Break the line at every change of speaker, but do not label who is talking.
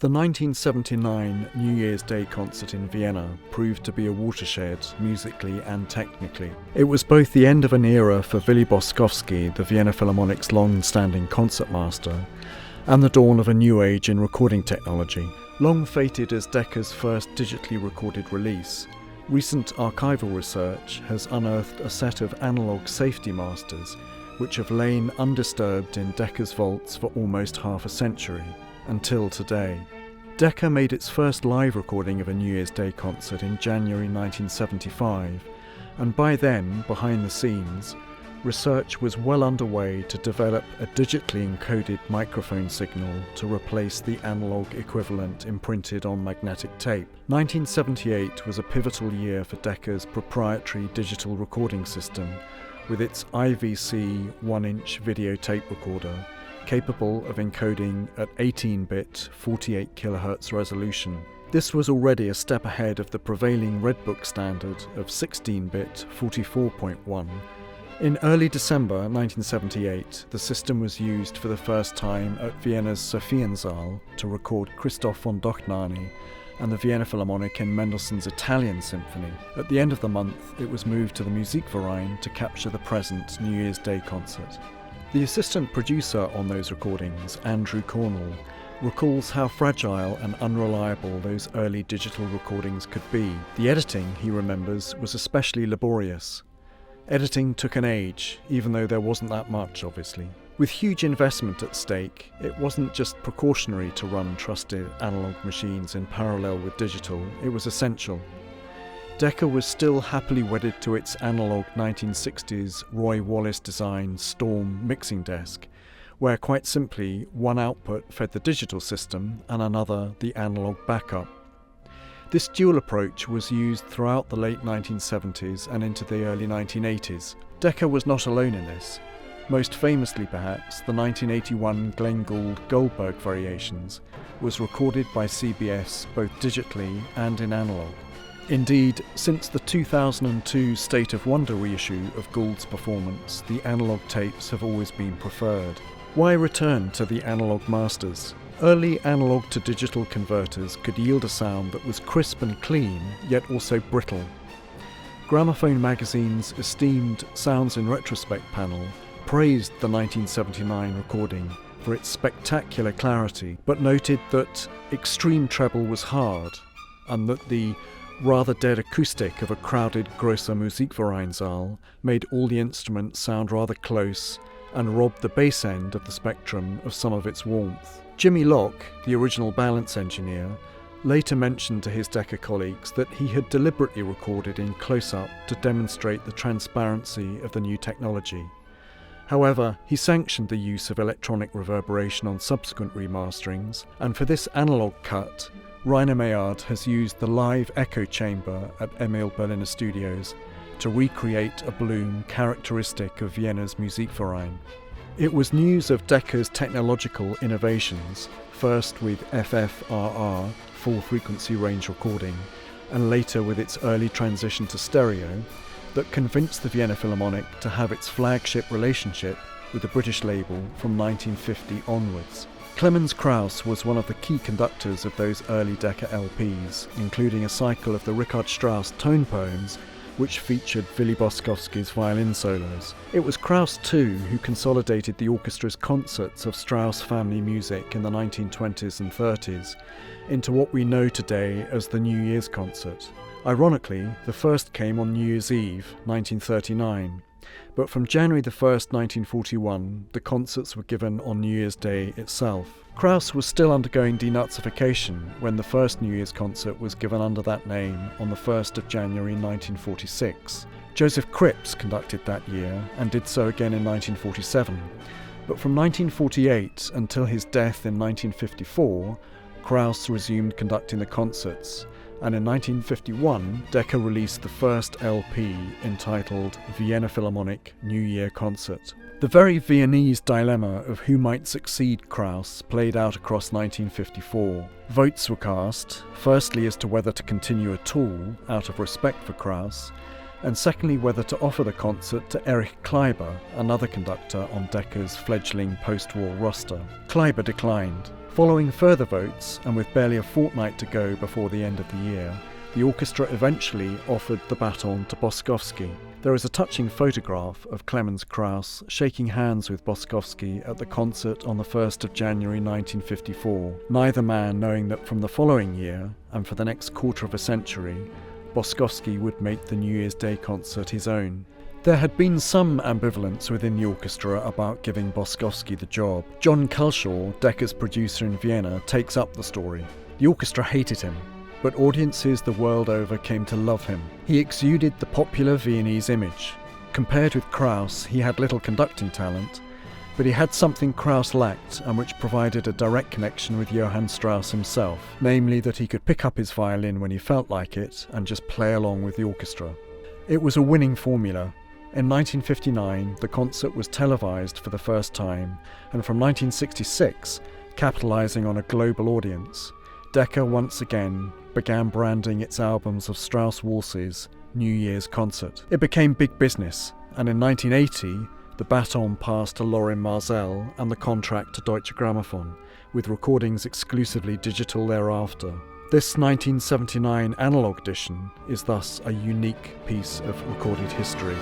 The 1979 New Year's Day concert in Vienna proved to be a watershed musically and technically. It was both the end of an era for Willi Boskovsky, the Wiener Philharmonic's long-standing concertmaster, and the dawn of a new age in recording technology. Long fated as Decca's first digitally recorded release, recent archival research has unearthed a set of analog safety masters which have lain undisturbed in Decca's vaults for almost half a century, until today. Decca made its first live recording of a New Year's Day concert in January 1975, and by then, behind the scenes, research was well underway to develop a digitally encoded microphone signal to replace the analog equivalent imprinted on magnetic tape. 1978 was a pivotal year for Decca's proprietary digital recording system, with its IVC 1-inch videotape recorder, capable of encoding at 18-bit 48 kHz resolution. This was already a step ahead of the prevailing Redbook standard of 16-bit 44.1. In early December 1978, the system was used for the first time at Vienna's Sophiensaal to record Christoph von Dohnanyi and the Wiener Philharmoniker in Mendelssohn's Italian Symphony. At the end of the month, it was moved to the Musikverein to capture the present New Year's Day concert. The assistant producer on those recordings, Andrew Cornell, recalls how fragile and unreliable those early digital recordings could be. The editing, he remembers, was especially laborious. Editing took an age, even though there wasn't that much, obviously. With huge investment at stake, it wasn't just precautionary to run trusted analog machines in parallel with digital, it was essential. Decca was still happily wedded to its analog 1960s Roy Wallace-designed Storm mixing desk, where quite simply one output fed the digital system and another the analog backup. This dual approach was used throughout the late 1970s and into the early 1980s. Decca was not alone in this. Most famously perhaps, the 1981 Glenn Gould Goldberg Variations was recorded by CBS both digitally and in analog. Indeed, since the 2002 State of Wonder reissue of Gould's performance, the analog tapes have always been preferred. Why return to the analog masters? Early analog to digital converters could yield a sound that was crisp and clean, yet also brittle. Gramophone magazine's esteemed Sounds in Retrospect panel praised the 1979 recording for its spectacular clarity, but noted that extreme treble was hard, and that the rather dead acoustic of a crowded Grosser Musikvereinsaal made all the instruments sound rather close and robbed the bass end of the spectrum of some of its warmth. Jimmy Locke, the original balance engineer, later mentioned to his Decca colleagues that he had deliberately recorded in close-up to demonstrate the transparency of the new technology. However, he sanctioned the use of electronic reverberation on subsequent remasterings, and for this analog cut, Rainer Maillard has used the live echo chamber at Emil Berliner Studios to recreate a bloom characteristic of Vienna's Musikverein. It was news of Decca's technological innovations, first with FFRR, full frequency range recording, and later with its early transition to stereo, that convinced the Wiener Philharmonic to have its flagship relationship with the British label from 1950 onwards. Clemens Krauss was one of the key conductors of those early Decca LPs, including a cycle of the Richard Strauss tone poems, which featured Willi Boskovsky's violin solos. It was Krauss too who consolidated the orchestra's concerts of Strauss family music in the 1920s and 30s into what we know today as the New Year's concert. Ironically, the first came on New Year's Eve, 1939, but from January 1st, 1941, the concerts were given on New Year's Day itself. Krauss was still undergoing denazification when the first New Year's concert was given under that name on the 1st of January 1946. Joseph Cripps conducted that year and did so again in 1947, but from 1948 until his death in 1954, Krauss resumed conducting the concerts, and in 1951 Decca released the first LP entitled Wiener Philharmonic New Year Concert. The very Viennese dilemma of who might succeed Krauss played out across 1954. Votes were cast, firstly as to whether to continue at all, out of respect for Krauss, and secondly whether to offer the concert to Erich Kleiber, another conductor on Decca's fledgling post-war roster. Kleiber declined. Following further votes, and with barely a fortnight to go before the end of the year, the orchestra eventually offered the baton to Boskovski. There is a touching photograph of Clemens Krauss shaking hands with Boskovski at the concert on the 1st of January 1954, neither man knowing that from the following year, and for the next quarter of a century, Boskovski would make the New Year's Day concert his own. There had been some ambivalence within the orchestra about giving Boskovski the job. John Culshaw, Decca's producer in Vienna, takes up the story. The orchestra hated him, but audiences the world over came to love him. He exuded the popular Viennese image. Compared with Krauss, he had little conducting talent, but he had something Krauss lacked and which provided a direct connection with Johann Strauss himself, namely that he could pick up his violin when he felt like it and just play along with the orchestra. It was a winning formula. In 1959, the concert was televised for the first time, and from 1966, capitalising on a global audience, Decca once again began branding its albums of Strauss waltzes New Year's Concert. It became big business, and in 1980, the baton passed to Lorin Maazel and the contract to Deutsche Grammophon, with recordings exclusively digital thereafter. This 1979 Analogue edition is thus a unique piece of recorded history.